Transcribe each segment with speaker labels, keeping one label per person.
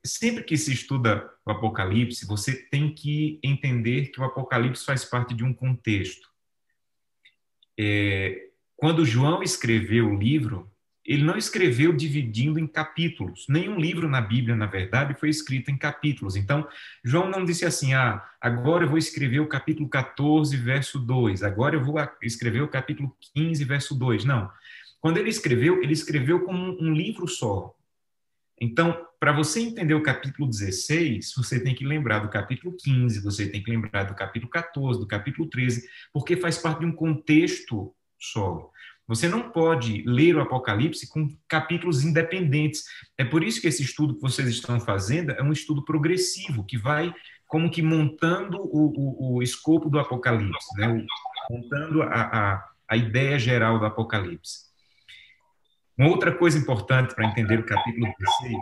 Speaker 1: sempre que se estuda o Apocalipse, você tem que entender que o Apocalipse faz parte de um contexto. Quando João escreveu o livro, ele não escreveu dividindo em capítulos. Nenhum livro na Bíblia, na verdade, foi escrito em capítulos. Então, João não disse assim, agora eu vou escrever o capítulo 14, verso 2, agora eu vou escrever o capítulo 15, verso 2. Não. Quando ele escreveu como um livro só. Então, para você entender o capítulo 16, você tem que lembrar do capítulo 15, você tem que lembrar do capítulo 14, do capítulo 13, porque faz parte de um contexto só. Você não pode ler o Apocalipse com capítulos independentes. É por isso que esse estudo que vocês estão fazendo é um estudo progressivo, que vai como que montando o escopo do Apocalipse, né? Montando a ideia geral do Apocalipse. Uma outra coisa importante para entender o capítulo 16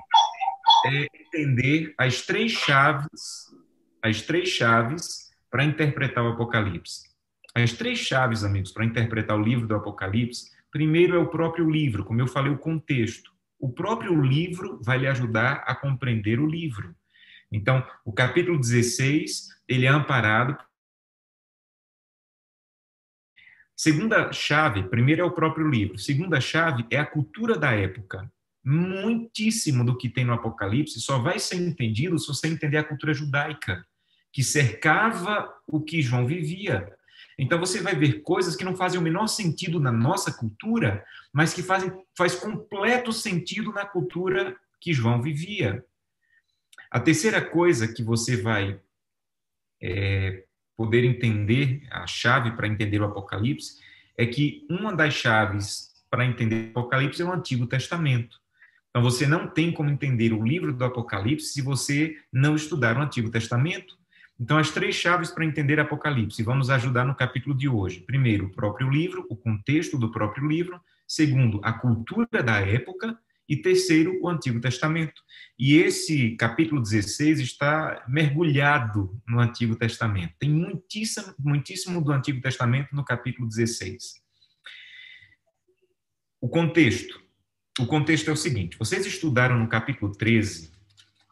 Speaker 1: é entender as três chaves para interpretar o Apocalipse. As três chaves, amigos, para interpretar o livro do Apocalipse, primeiro é o próprio livro, como eu falei, o contexto. O próprio livro vai lhe ajudar a compreender o livro. Então, o capítulo 16, ele é amparado. Segunda chave, primeiro é o próprio livro. Segunda chave é a cultura da época. Muitíssimo do que tem no Apocalipse só vai ser entendido se você entender a cultura judaica, que cercava o que João vivia. Então você vai ver coisas que não fazem o menor sentido na nossa cultura, mas que faz completo sentido na cultura que João vivia. A terceira coisa que você vai poder entender, a chave para entender o Apocalipse, é que uma das chaves para entender o Apocalipse é o Antigo Testamento. Então, você não tem como entender o livro do Apocalipse se você não estudar o Antigo Testamento. Então, as três chaves para entender Apocalipse vão nos ajudar no capítulo de hoje. Primeiro, o próprio livro, o contexto do próprio livro. Segundo, a cultura da época. E terceiro, o Antigo Testamento. E esse capítulo 16 está mergulhado no Antigo Testamento. Tem muitíssimo, muitíssimo do Antigo Testamento no capítulo 16. O contexto. O contexto é o seguinte: vocês estudaram no capítulo 13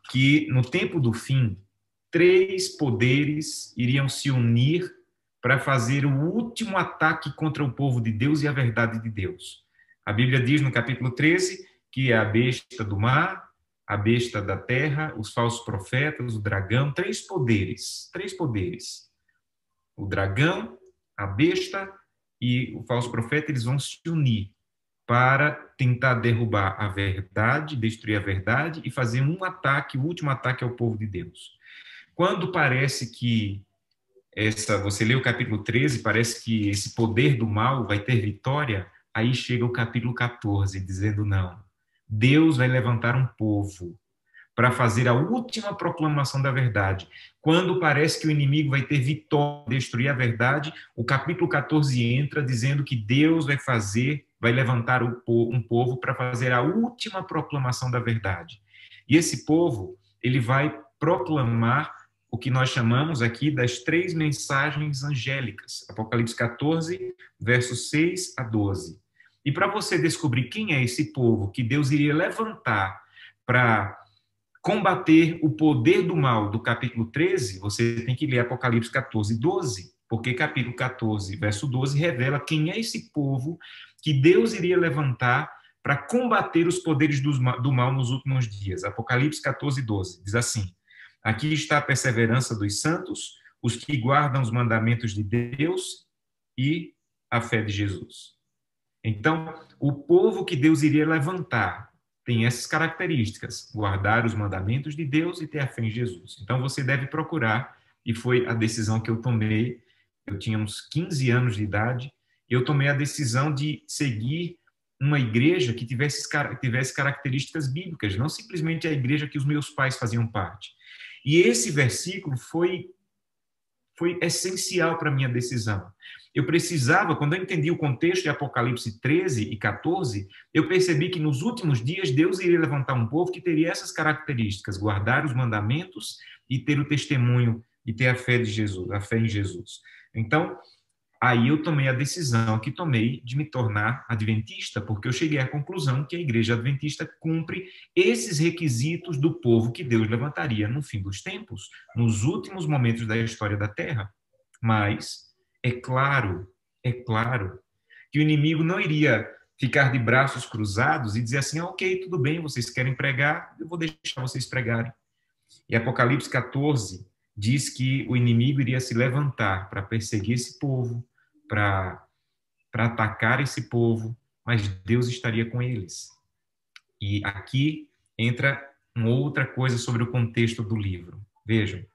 Speaker 1: que no tempo do fim, três poderes iriam se unir para fazer o último ataque contra o povo de Deus e a verdade de Deus. A Bíblia diz no capítulo 13 que é a besta do mar, a besta da terra, os falsos profetas, o dragão, três poderes. Três poderes. O dragão, a besta e o falso profeta, eles vão se unir para tentar derrubar a verdade, destruir a verdade e fazer um ataque, o último ataque ao povo de Deus. Quando parece que você lê o capítulo 13, parece que esse poder do mal vai ter vitória, aí chega o capítulo 14, dizendo não. Deus vai levantar um povo para fazer a última proclamação da verdade. Quando parece que o inimigo vai ter vitória, destruir a verdade, o capítulo 14 entra dizendo que Deus vai levantar um povo para fazer a última proclamação da verdade. E esse povo, ele vai proclamar o que nós chamamos aqui das três mensagens angélicas. Apocalipse 14, versos 6 a 12. E para você descobrir quem é esse povo que Deus iria levantar para combater o poder do mal do capítulo 13, você tem que ler Apocalipse 14, 12, porque capítulo 14, verso 12, revela quem é esse povo que Deus iria levantar para combater os poderes do mal nos últimos dias. Apocalipse 14, 12, diz assim: aqui está a perseverança dos santos, os que guardam os mandamentos de Deus e a fé de Jesus. Então, o povo que Deus iria levantar tem essas características: guardar os mandamentos de Deus e ter a fé em Jesus. Então, você deve procurar, e foi a decisão que eu tomei. Eu tinha uns 15 anos de idade, e eu tomei a decisão de seguir uma igreja que tivesse características bíblicas, não simplesmente a igreja que os meus pais faziam parte. E esse versículo foi essencial para a minha decisão. Eu precisava, quando eu entendi o contexto de Apocalipse 13 e 14, eu percebi que nos últimos dias Deus iria levantar um povo que teria essas características: guardar os mandamentos e ter o testemunho e ter a fé de Jesus, a fé em Jesus. Então, Aí eu tomei a decisão que tomei de me tornar adventista, porque eu cheguei à conclusão que a igreja adventista cumpre esses requisitos do povo que Deus levantaria no fim dos tempos, nos últimos momentos da história da Terra. Mas é claro que o inimigo não iria ficar de braços cruzados e dizer assim, ok, tudo bem, vocês querem pregar, eu vou deixar vocês pregarem. E Apocalipse 14 diz que o inimigo iria se levantar para perseguir esse povo, para atacar esse povo, mas Deus estaria com eles. E aqui entra uma outra coisa sobre o contexto do livro. Vejam,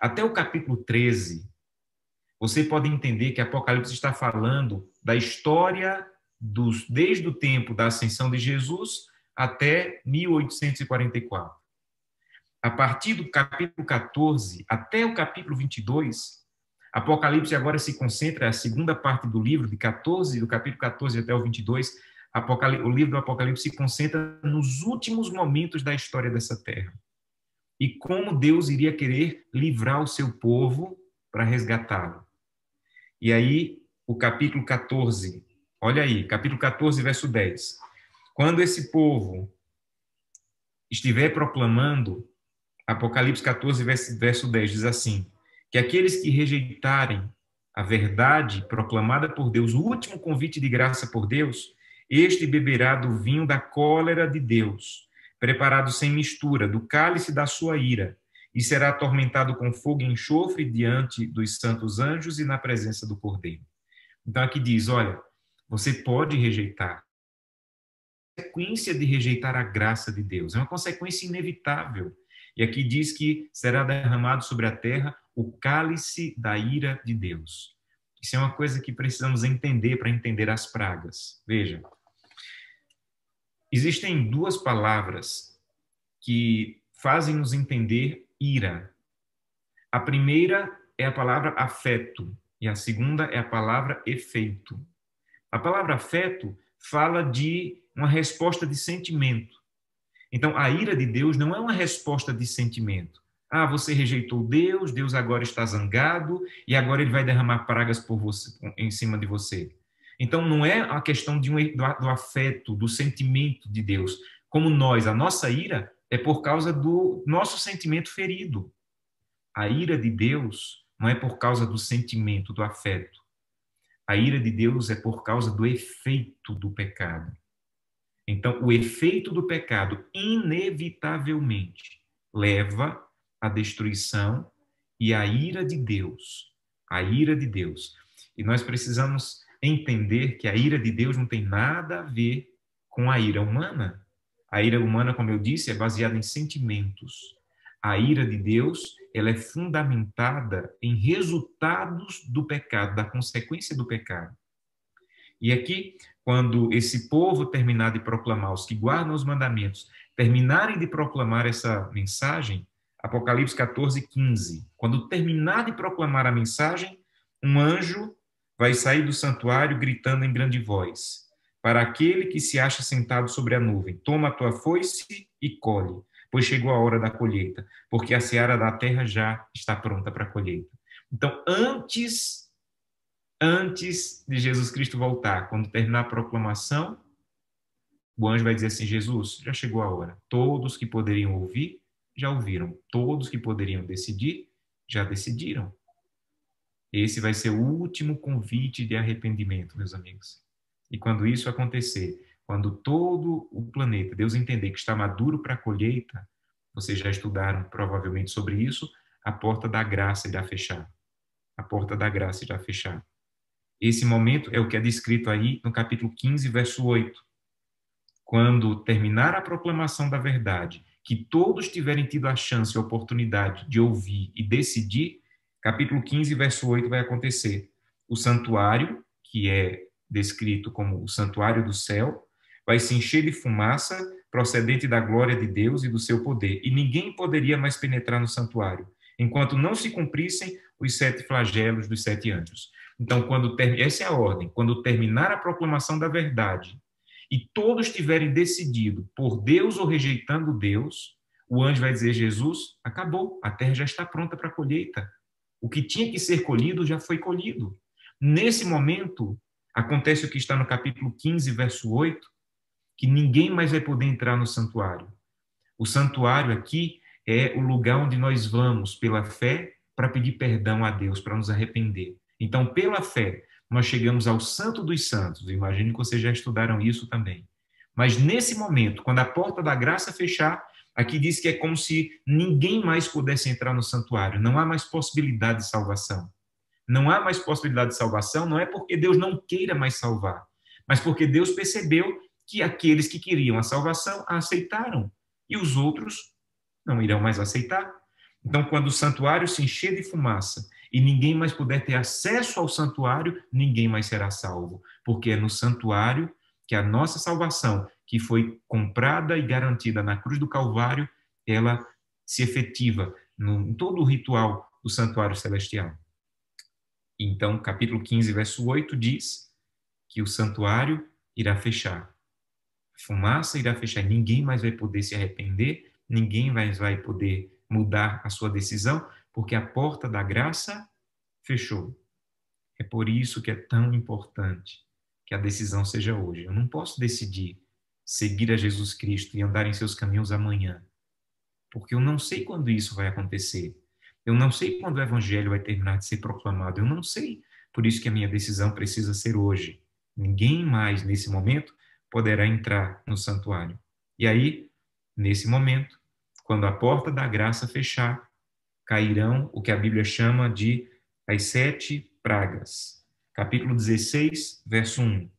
Speaker 1: até o capítulo 13, você pode entender que Apocalipse está falando da história desde o tempo da ascensão de Jesus até 1844. A partir do capítulo 14 até o capítulo 22, Apocalipse agora se concentra, a segunda parte do livro, do capítulo 14 até o 22, o livro do Apocalipse se concentra nos últimos momentos da história dessa terra. E como Deus iria querer livrar o seu povo para resgatá-lo. E aí, o capítulo 14, olha aí, capítulo 14, verso 10. Quando esse povo estiver proclamando, Apocalipse 14, verso 10 diz assim, que aqueles que rejeitarem a verdade proclamada por Deus, o último convite de graça por Deus, este beberá do vinho da cólera de Deus, preparado sem mistura, do cálice da sua ira, e será atormentado com fogo e enxofre diante dos santos anjos e na presença do Cordeiro. Então aqui diz, olha, você pode rejeitar. A consequência de rejeitar a graça de Deus é uma consequência inevitável. E aqui diz que será derramado sobre a terra o cálice da ira de Deus. Isso é uma coisa que precisamos entender para entender as pragas. Veja, existem duas palavras que fazem nos entender ira. A primeira é a palavra afeto e a segunda é a palavra efeito. A palavra afeto fala de uma resposta de sentimento. Então, a ira de Deus não é uma resposta de sentimento. Ah, você rejeitou Deus, Deus agora está zangado e agora ele vai derramar pragas por você, em cima de você. Então, não é a questão do afeto, do sentimento de Deus. Como nós, a nossa ira é por causa do nosso sentimento ferido. A ira de Deus não é por causa do sentimento, do afeto. A ira de Deus é por causa do efeito do pecado. Então, o efeito do pecado, inevitavelmente, leva à destruição e à ira de Deus. A ira de Deus. E nós precisamos entender que a ira de Deus não tem nada a ver com a ira humana. A ira humana, como eu disse, é baseada em sentimentos. A ira de Deus, ela é fundamentada em resultados do pecado, da consequência do pecado. E aqui, quando esse povo terminar de proclamar, os que guardam os mandamentos, terminarem de proclamar essa mensagem, Apocalipse 14, 15, quando terminar de proclamar a mensagem, um anjo vai sair do santuário gritando em grande voz, para aquele que se acha sentado sobre a nuvem, toma a tua foice e colhe, pois chegou a hora da colheita, porque a seara da terra já está pronta para a colheita. Então, antes de Jesus Cristo voltar, quando terminar a proclamação, o anjo vai dizer assim, Jesus, já chegou a hora. Todos que poderiam ouvir, já ouviram. Todos que poderiam decidir, já decidiram. Esse vai ser o último convite de arrependimento, meus amigos. E quando isso acontecer, quando todo o planeta, Deus entender que está maduro para a colheita, vocês já estudaram provavelmente sobre isso, a porta da graça irá fechar. A porta da graça irá fechar. Esse momento é o que é descrito aí no capítulo 15, verso 8. Quando terminar a proclamação da verdade, que todos tiverem tido a chance e a oportunidade de ouvir e decidir, capítulo 15, verso 8 vai acontecer. O santuário, que é descrito como o santuário do céu, vai se encher de fumaça procedente da glória de Deus e do seu poder, e ninguém poderia mais penetrar no santuário, enquanto não se cumprissem os 7 flagelos dos 7 anjos. Então, essa é a ordem. Quando terminar a proclamação da verdade e todos tiverem decidido por Deus ou rejeitando Deus, o anjo vai dizer, Jesus, acabou, a terra já está pronta para a colheita. O que tinha que ser colhido já foi colhido. Nesse momento, acontece o que está no capítulo 15, verso 8, que ninguém mais vai poder entrar no santuário. O santuário aqui é o lugar onde nós vamos pela fé para pedir perdão a Deus, para nos arrepender. Então, pela fé, nós chegamos ao Santo dos Santos. Imagino que vocês já estudaram isso também. Mas nesse momento, quando a porta da graça fechar, aqui diz que é como se ninguém mais pudesse entrar no santuário. Não há mais possibilidade de salvação. Não há mais possibilidade de salvação, não é porque Deus não queira mais salvar, mas porque Deus percebeu que aqueles que queriam a salvação a aceitaram e os outros não irão mais aceitar. Então, quando o santuário se encher de fumaça e ninguém mais puder ter acesso ao santuário, ninguém mais será salvo, porque é no santuário que a nossa salvação, que foi comprada e garantida na cruz do Calvário, ela se efetiva em todo o ritual do santuário celestial. Então, capítulo 15, verso 8 diz que o santuário irá fechar. A fumaça irá fechar. Ninguém mais vai poder se arrepender, ninguém mais vai poder mudar a sua decisão, porque a porta da graça fechou. É por isso que é tão importante que a decisão seja hoje. Eu não posso decidir seguir a Jesus Cristo e andar em seus caminhos amanhã, porque eu não sei quando isso vai acontecer. Eu não sei quando o evangelho vai terminar de ser proclamado. Eu não sei. Por isso que a minha decisão precisa ser hoje. Ninguém mais, nesse momento, poderá entrar no santuário. E aí, nesse momento, quando a porta da graça fechar, cairão o que a Bíblia chama de as 7 pragas. Capítulo 16, verso 1.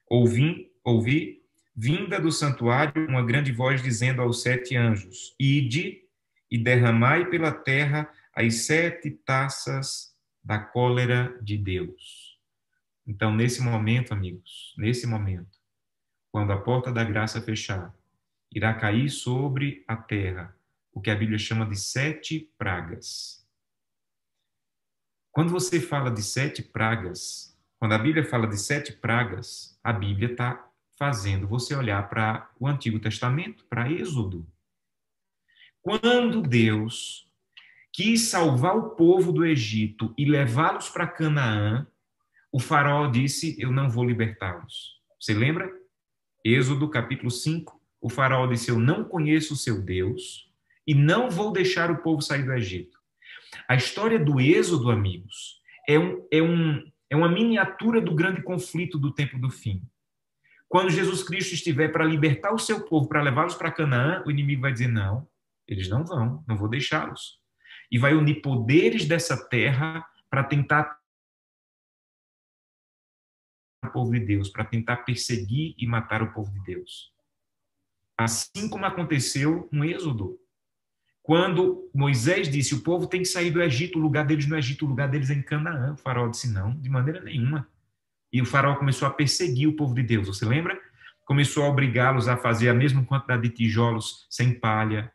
Speaker 1: Ouvi, vinda do santuário, uma grande voz dizendo aos 7 anjos: Ide e derramai pela terra as 7 taças da cólera de Deus. Então, nesse momento, amigos, nesse momento, quando a porta da graça fechar, irá cair sobre a terra o que a Bíblia chama de 7 pragas. Quando você fala de 7 pragas, quando a Bíblia fala de 7 pragas, a Bíblia está fazendo você olhar para o Antigo Testamento, para Êxodo. Quando Deus quis salvar o povo do Egito e levá-los para Canaã, o faraó disse: eu não vou libertá-los. Você lembra? Êxodo capítulo 5, o faraó disse: eu não conheço o seu Deus e não vou deixar o povo sair do Egito. A história do Êxodo, amigos, é uma miniatura do grande conflito do tempo do fim. Quando Jesus Cristo estiver para libertar o seu povo, para levá-los para Canaã, o inimigo vai dizer: não, eles não vão, não vou deixá-los. E vai unir poderes dessa terra para tentar o povo de Deus, para tentar perseguir e matar o povo de Deus. Assim como aconteceu no Êxodo. Quando Moisés disse: o povo tem que sair do Egito, o lugar deles no Egito, o lugar deles é em Canaã. O faraó disse: não, de maneira nenhuma. E o faraó começou a perseguir o povo de Deus, você lembra? Começou a obrigá-los a fazer a mesma quantidade de tijolos sem palha.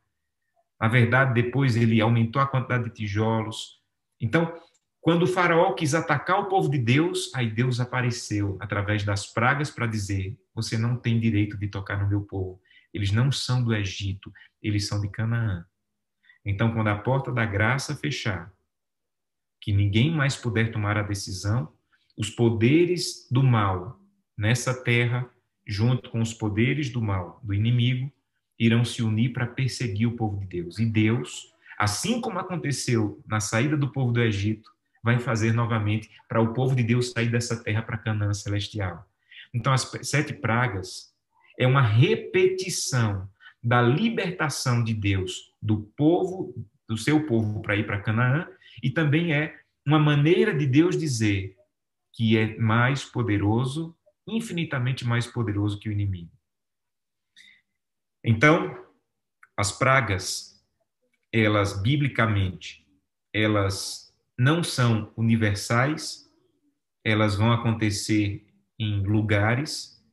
Speaker 1: Na verdade, depois ele aumentou a quantidade de tijolos. Então, quando o faraó quis atacar o povo de Deus, aí Deus apareceu através das pragas para dizer: você não tem direito de tocar no meu povo. Eles não são do Egito, eles são de Canaã. Então, quando a porta da graça fechar, que ninguém mais puder tomar a decisão, os poderes do mal nessa terra, junto com os poderes do mal do inimigo, irão se unir para perseguir o povo de Deus. E Deus, assim como aconteceu na saída do povo do Egito, vai fazer novamente para o povo de Deus sair dessa terra para Canaã celestial. Então, as 7 pragas é uma repetição da libertação de Deus do povo, do seu povo para ir para Canaã, e também é uma maneira de Deus dizer que é mais poderoso, infinitamente mais poderoso que o inimigo. Então, as pragas, elas biblicamente, elas não são universais, elas vão acontecer em lugares,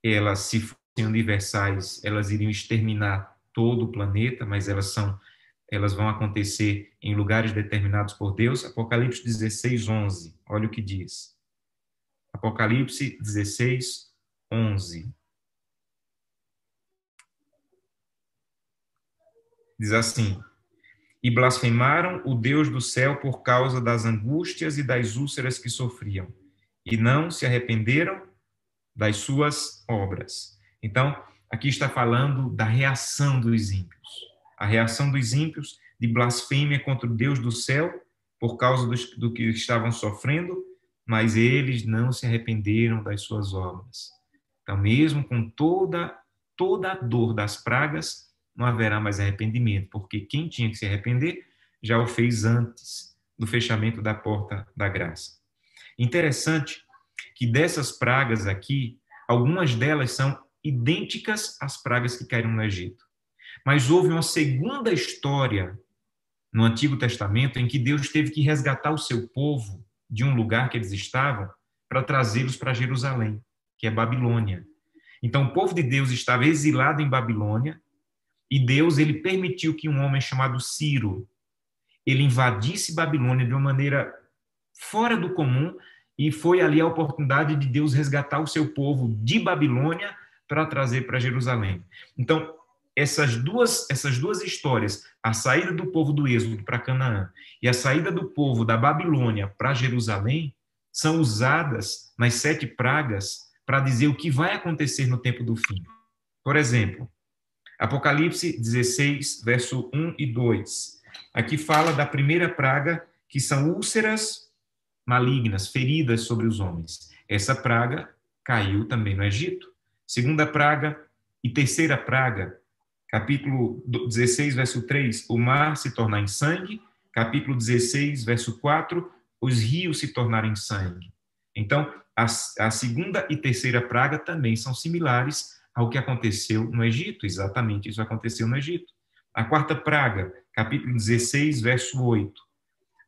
Speaker 1: elas, se fossem universais, elas iriam exterminar todo o planeta, mas elas vão acontecer em lugares determinados por Deus. Apocalipse 16, 11. Olha o que diz. Apocalipse 16, 11. Diz assim: e blasfemaram o Deus do céu por causa das angústias e das úlceras que sofriam. e não se arrependeram das suas obras. Então, aqui está falando da reação dos ímpios. A reação dos ímpios de blasfêmia contra o Deus do céu, por causa do que estavam sofrendo, mas eles não se arrependeram das suas obras. Então, mesmo com toda a dor das pragas, não haverá mais arrependimento, porque quem tinha que se arrepender já o fez antes do fechamento da porta da graça. Interessante que dessas pragas aqui, algumas delas são idênticas às pragas que caíram no Egito. Mas houve uma segunda história no Antigo Testamento em que Deus teve que resgatar o seu povo de um lugar que eles estavam para trazê-los para Jerusalém, que é Babilônia. Então, o povo de Deus estava exilado em Babilônia e Deus ele permitiu que um homem chamado Ciro ele invadisse Babilônia de uma maneira fora do comum e foi ali a oportunidade de Deus resgatar o seu povo de Babilônia para trazer para Jerusalém. Então, essas duas histórias, a saída do povo do Êxodo para Canaã e a saída do povo da Babilônia para Jerusalém, são usadas nas 7 pragas para dizer o que vai acontecer no tempo do fim. Por exemplo, Apocalipse 16, verso 1 e 2. Aqui fala da primeira praga, que são úlceras malignas, feridas sobre os homens. Essa praga caiu também no Egito. Segunda praga e terceira praga, capítulo 16, verso 3, o mar se tornar em sangue. Capítulo 16, verso 4, os rios se tornarem sangue. Então, a segunda e terceira praga também são similares ao que aconteceu no Egito. Exatamente isso aconteceu no Egito. A quarta praga, capítulo 16, verso 8.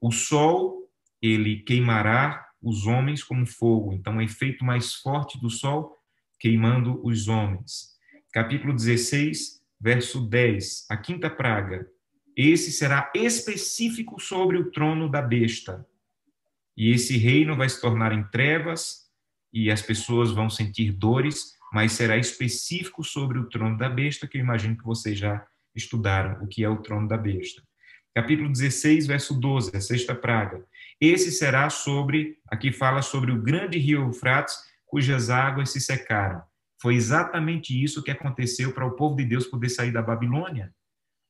Speaker 1: O sol, ele queimará os homens como fogo. Então, o efeito mais forte do sol queimando os homens. Capítulo 16, verso 10. A quinta praga. Esse será específico sobre o trono da besta. E esse reino vai se tornar em trevas e as pessoas vão sentir dores, mas será específico sobre o trono da besta, que eu imagino que vocês já estudaram o que é o trono da besta. Capítulo 16, verso 12, a sexta praga. Esse será sobre, aqui fala sobre o grande rio Eufrates, cujas águas se secaram. Foi exatamente isso que aconteceu para o povo de Deus poder sair da Babilônia.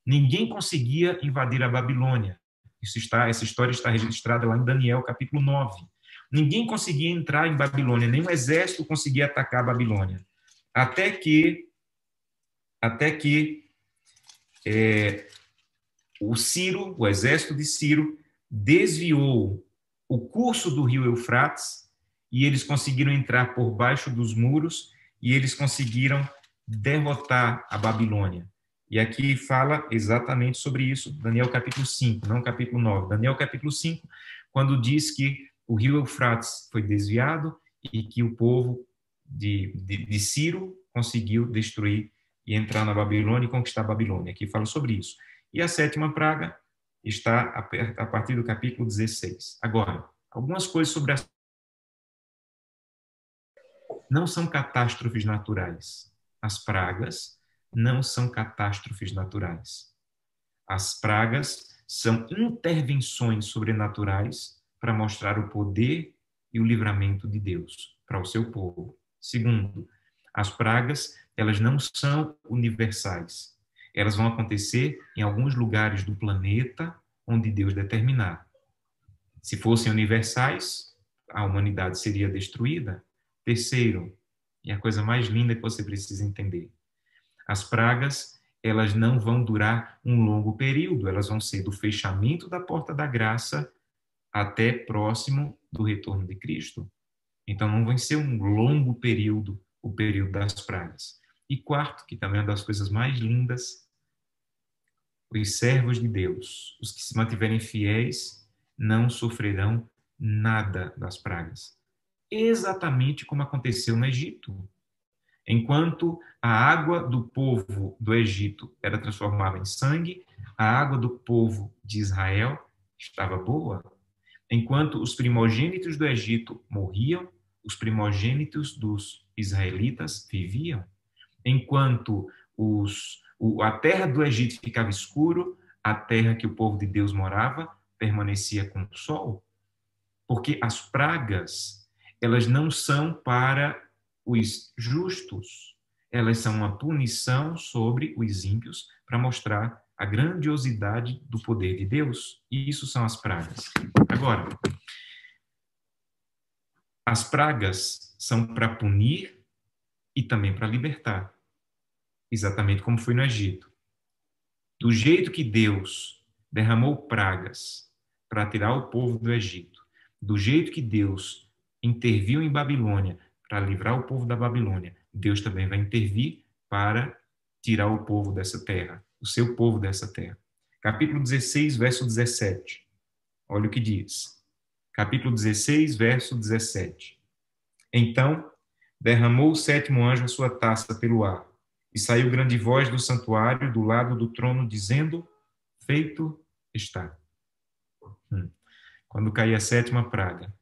Speaker 1: Ninguém conseguia invadir a Babilônia. Essa história está registrada lá em Daniel, capítulo 9. Ninguém conseguia entrar em Babilônia, nenhum exército conseguia atacar a Babilônia. Até que o Ciro, o exército de Ciro, desviou o curso do rio Eufrates e eles conseguiram entrar por baixo dos muros e eles conseguiram derrotar a Babilônia. E aqui fala exatamente sobre isso, Daniel capítulo 5, não capítulo 9. Daniel capítulo 5, quando diz que o rio Eufrates foi desviado e que o povo de Ciro conseguiu destruir e entrar na Babilônia e conquistar a Babilônia. Aqui fala sobre isso. E a sétima praga está a partir do capítulo 16. Agora, algumas coisas sobre as... Não são catástrofes naturais. As pragas não são catástrofes naturais. As pragas são intervenções sobrenaturais para mostrar o poder e o livramento de Deus para o seu povo. Segundo, as pragas, elas não são universais. Elas vão acontecer em alguns lugares do planeta onde Deus determinar. Se fossem universais, a humanidade seria destruída. Terceiro, e a coisa mais linda que você precisa entender, as pragas, elas não vão durar um longo período, elas vão ser do fechamento da porta da graça até próximo do retorno de Cristo. Então, não vai ser um longo período, o período das pragas. E quarto, que também é uma das coisas mais lindas, os servos de Deus, os que se mantiverem fiéis, não sofrerão nada das pragas. Exatamente como aconteceu no Egito. Enquanto a água do povo do Egito era transformada em sangue, a água do povo de Israel estava boa. Enquanto os primogênitos do Egito morriam, os primogênitos dos israelitas viviam. Enquanto a terra do Egito ficava escuro, a terra que o povo de Deus morava permanecia com o sol. Porque as pragas, elas não são para os justos, elas são uma punição sobre os ímpios para mostrar a grandiosidade do poder de Deus. E isso são as pragas. Agora, as pragas são para punir e também para libertar, exatamente como foi no Egito. Do jeito que Deus derramou pragas para tirar o povo do Egito, do jeito que Deus interviu em Babilônia para livrar o povo da Babilônia, Deus também vai intervir para tirar o povo dessa terra, o seu povo dessa terra. Capítulo 16, verso 17. Olha o que diz. Capítulo 16, verso 17. Então, derramou o sétimo anjo a sua taça pelo ar, e saiu grande voz do santuário, do lado do trono, dizendo: feito está. Quando cair a sétima praga,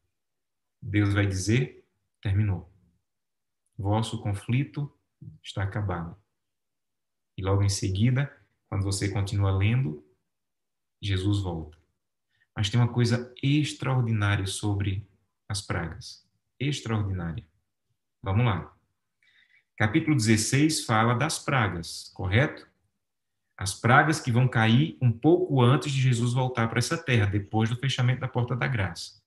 Speaker 1: Deus vai dizer: terminou. Vosso conflito está acabado. E logo em seguida, quando você continua lendo, Jesus volta. Mas tem uma coisa extraordinária sobre as pragas. Extraordinária. Vamos lá. Capítulo 16 fala das pragas, correto? As pragas que vão cair um pouco antes de Jesus voltar para essa terra, depois do fechamento da porta da graça.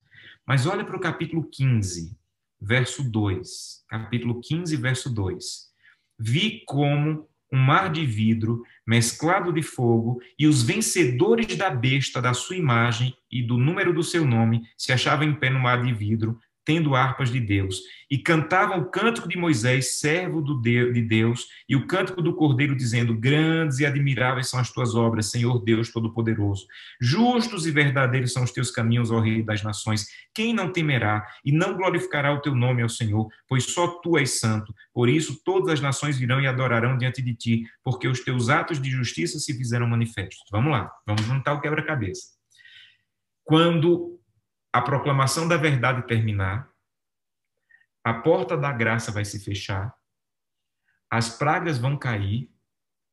Speaker 1: Mas olha para o capítulo 15, verso 2. Capítulo 15, verso 2. Vi como um mar de vidro mesclado de fogo, e os vencedores da besta, da sua imagem e do número do seu nome, se achavam em pé no mar de vidro, tendo harpas de Deus, e cantavam o cântico de Moisés, servo de Deus, e o cântico do Cordeiro, dizendo: grandes e admiráveis são as tuas obras, Senhor Deus Todo-Poderoso. Justos e verdadeiros são os teus caminhos, ó Rei das nações. Quem não temerá e não glorificará o teu nome, ó Senhor? Pois só tu és santo. Por isso todas as nações virão e adorarão diante de ti, porque os teus atos de justiça se fizeram manifestos. Vamos lá, vamos montar o quebra-cabeça. Quando a proclamação da verdade terminar, a porta da graça vai se fechar, as pragas vão cair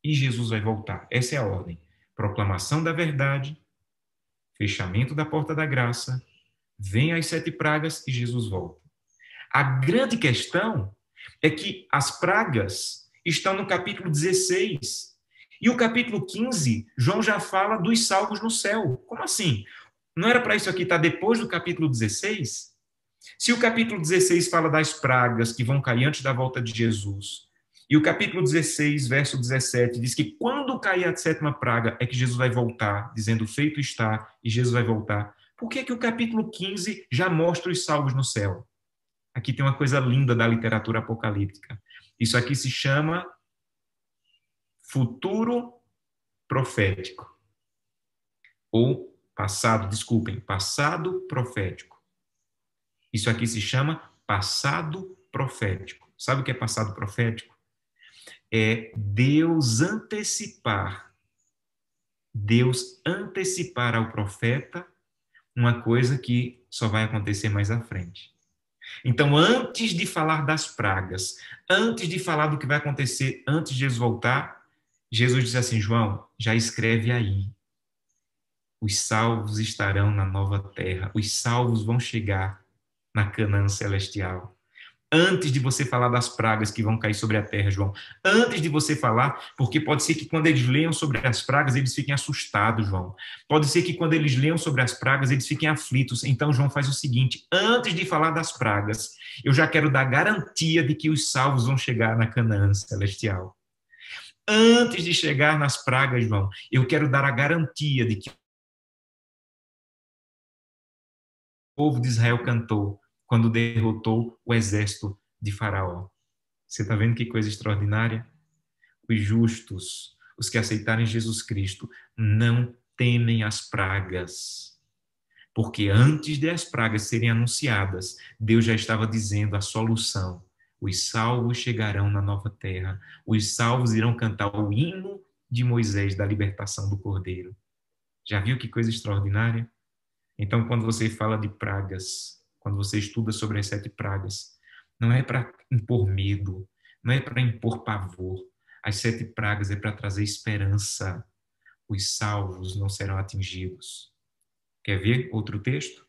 Speaker 1: e Jesus vai voltar. Essa é a ordem. Proclamação da verdade, fechamento da porta da graça, vem as 7 pragas e Jesus volta. A grande questão é que as pragas estão no capítulo 16. E o capítulo 15, João já fala dos salvos no céu. Como assim? Não era para isso aqui estar depois do capítulo 16? Se o capítulo 16 fala das pragas que vão cair antes da volta de Jesus, e o capítulo 16, verso 17, diz que quando cair a 7ª praga é que Jesus vai voltar, dizendo: feito está, e Jesus vai voltar. Por que o capítulo 15 já mostra os salvos no céu? Aqui tem uma coisa linda da literatura apocalíptica. Isso aqui se chama futuro profético. Ou passado profético. Isso aqui se chama passado profético. Sabe o que é passado profético? É Deus antecipar ao profeta uma coisa que só vai acontecer mais à frente. Então, antes de falar das pragas, antes de falar do que vai acontecer antes de Jesus voltar, Jesus disse assim: João, já escreve aí. Os salvos estarão na nova terra. Os salvos vão chegar na Canaã celestial. Antes de você falar das pragas que vão cair sobre a terra, João. Antes de você falar, porque pode ser que quando eles leiam sobre as pragas, eles fiquem assustados, João. Pode ser que quando eles leiam sobre as pragas, eles fiquem aflitos. Então, João faz o seguinte: antes de falar das pragas, eu já quero dar garantia de que os salvos vão chegar na Canaã celestial. Antes de chegar nas pragas, João, eu quero dar a garantia de que o povo de Israel cantou quando derrotou o exército de Faraó. Você está vendo que coisa extraordinária? Os justos, os que aceitarem Jesus Cristo, não temem as pragas. Porque antes de as pragas serem anunciadas, Deus já estava dizendo a solução. Os salvos chegarão na nova terra. Os salvos irão cantar o hino de Moisés da libertação do Cordeiro. Já viu que coisa extraordinária? Então, quando você fala de pragas, quando você estuda sobre as 7 pragas, não é para impor medo, não é para impor pavor. As 7 pragas é para trazer esperança. Os salvos não serão atingidos. Quer ver outro texto?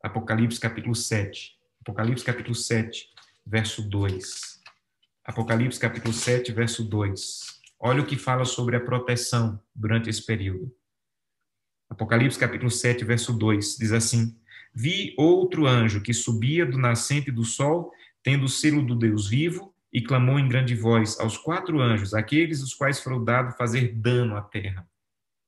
Speaker 1: Apocalipse capítulo 7. Apocalipse capítulo 7, verso 2. Apocalipse capítulo 7, verso 2. Olha o que fala sobre a proteção durante esse período. Apocalipse capítulo 7, verso 2, diz assim: Vi outro anjo que subia do nascente do sol, tendo o selo do Deus vivo, e clamou em grande voz aos 4 anjos, aqueles os quais foram dado fazer dano à terra.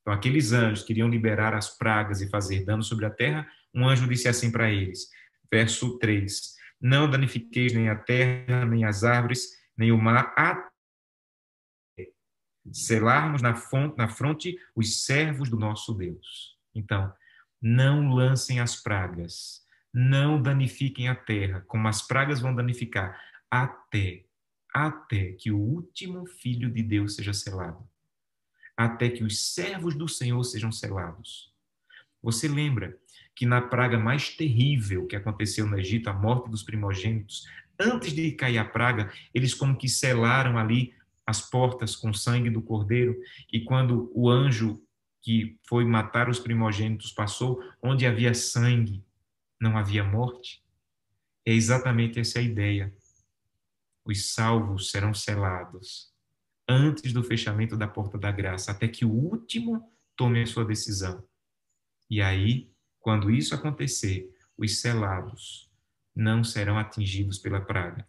Speaker 1: Então, aqueles anjos que iriam liberar as pragas e fazer dano sobre a terra, um anjo disse assim para eles, verso 3: Não danifiqueis nem a terra, nem as árvores, nem o mar, até selarmos na fronte os servos do nosso Deus. Então, não lancem as pragas, não danifiquem a terra, como as pragas vão danificar, até que o último filho de Deus seja selado, até que os servos do Senhor sejam selados. Você lembra que na praga mais terrível que aconteceu no Egito, a morte dos primogênitos, antes de cair a praga, eles como que selaram ali as portas com o sangue do cordeiro, e quando o anjo que foi matar os primogênitos passou, onde havia sangue, não havia morte? É exatamente essa a ideia. Os salvos serão selados antes do fechamento da porta da graça, até que o último tome a sua decisão. E aí, quando isso acontecer, os selados não serão atingidos pela praga.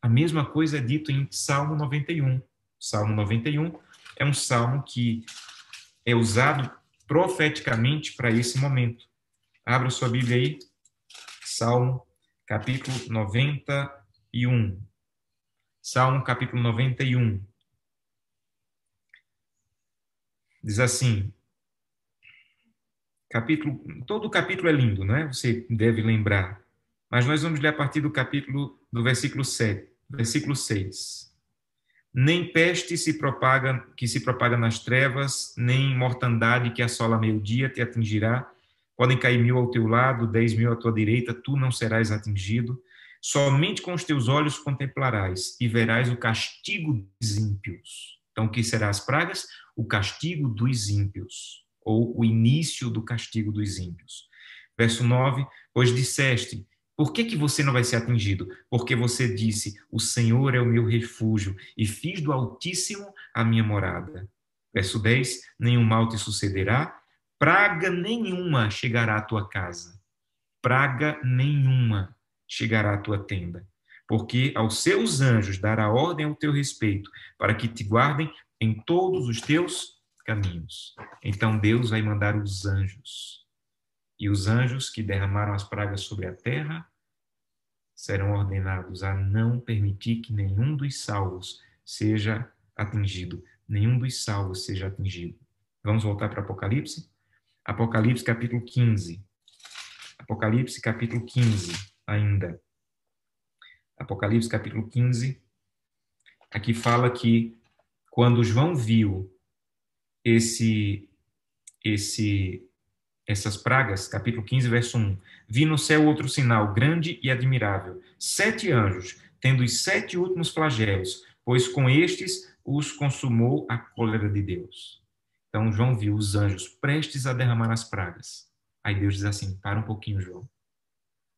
Speaker 1: A mesma coisa é dito em Salmo 91. Salmo 91 é um salmo que é usado profeticamente para esse momento. Abra sua Bíblia aí, Salmo capítulo 91. Salmo capítulo 91. Diz assim, todo o capítulo é lindo, não é? Você deve lembrar. Mas nós vamos ler a partir do versículo 7, versículo 6. Nem peste que se propaga nas trevas, nem mortandade que assola meio-dia te atingirá. Podem cair 1000 ao teu lado, 10.000 à tua direita, tu não serás atingido. Somente com os teus olhos contemplarás e verás o castigo dos ímpios. Então, o que será as pragas? O castigo dos ímpios, ou o início do castigo dos ímpios. Verso 9, pois disseste, por que você não vai ser atingido? Porque você disse, o Senhor é o meu refúgio e fiz do Altíssimo a minha morada. Verso 10, nenhum mal te sucederá, praga nenhuma chegará à tua casa. Praga nenhuma chegará à tua tenda. Porque aos seus anjos dará ordem ao teu respeito, para que te guardem em todos os teus caminhos. Então Deus vai mandar os anjos. E os anjos que derramaram as pragas sobre a terra serão ordenados a não permitir que nenhum dos salvos seja atingido. Nenhum dos salvos seja atingido. Vamos voltar para Apocalipse? Apocalipse capítulo 15. Apocalipse capítulo 15 ainda. Apocalipse capítulo 15. Aqui fala que quando João viu essas pragas, capítulo 15, verso 1. Vi no céu outro sinal, grande e admirável, 7 anjos, tendo os 7 últimos flagelos, pois com estes os consumou a cólera de Deus. Então, João viu os anjos prestes a derramar as pragas. Aí Deus diz assim, para um pouquinho, João.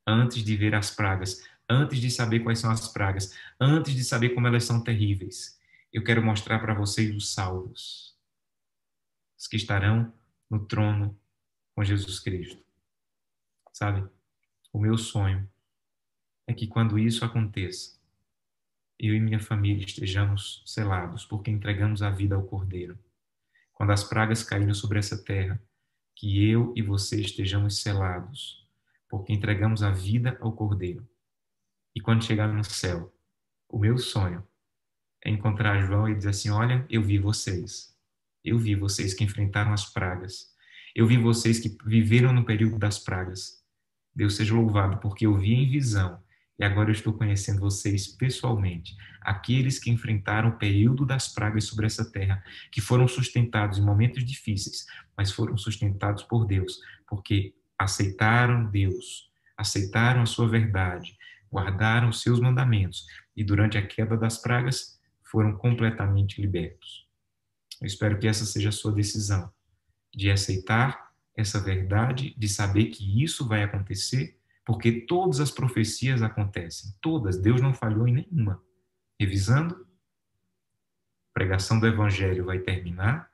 Speaker 1: Antes de ver as pragas, antes de saber quais são as pragas, antes de saber como elas são terríveis, eu quero mostrar para vocês os salvos, os que estarão no trono com Jesus Cristo. Sabe? O meu sonho é que quando isso aconteça, eu e minha família estejamos selados, porque entregamos a vida ao Cordeiro. Quando as pragas caírem sobre essa terra, que eu e você estejamos selados, porque entregamos a vida ao Cordeiro. E quando chegar no céu, o meu sonho é encontrar João e dizer assim, olha, eu vi vocês. Eu vi vocês que enfrentaram as pragas. Eu vi vocês que viveram no período das pragas. Deus seja louvado, porque eu vi em visão e agora eu estou conhecendo vocês pessoalmente, aqueles que enfrentaram o período das pragas sobre essa terra, que foram sustentados em momentos difíceis, mas foram sustentados por Deus, porque aceitaram Deus, aceitaram a sua verdade, guardaram os seus mandamentos e durante a queda das pragas foram completamente libertos. Eu espero que essa seja a sua decisão, de aceitar essa verdade, de saber que isso vai acontecer, porque todas as profecias acontecem, todas, Deus não falhou em nenhuma. Revisando, a pregação do evangelho vai terminar,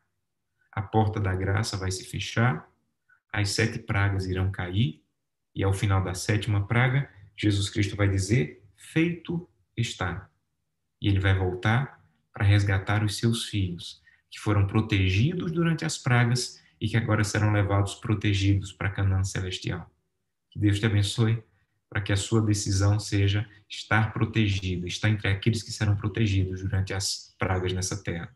Speaker 1: a porta da graça vai se fechar, as 7 pragas irão cair, e ao final da 7ª praga, Jesus Cristo vai dizer: feito está. E ele vai voltar para resgatar os seus filhos, que foram protegidos durante as pragas e que agora serão levados protegidos para Canaã celestial. Que Deus te abençoe, para que a sua decisão seja estar protegido, estar entre aqueles que serão protegidos durante as pragas nessa terra.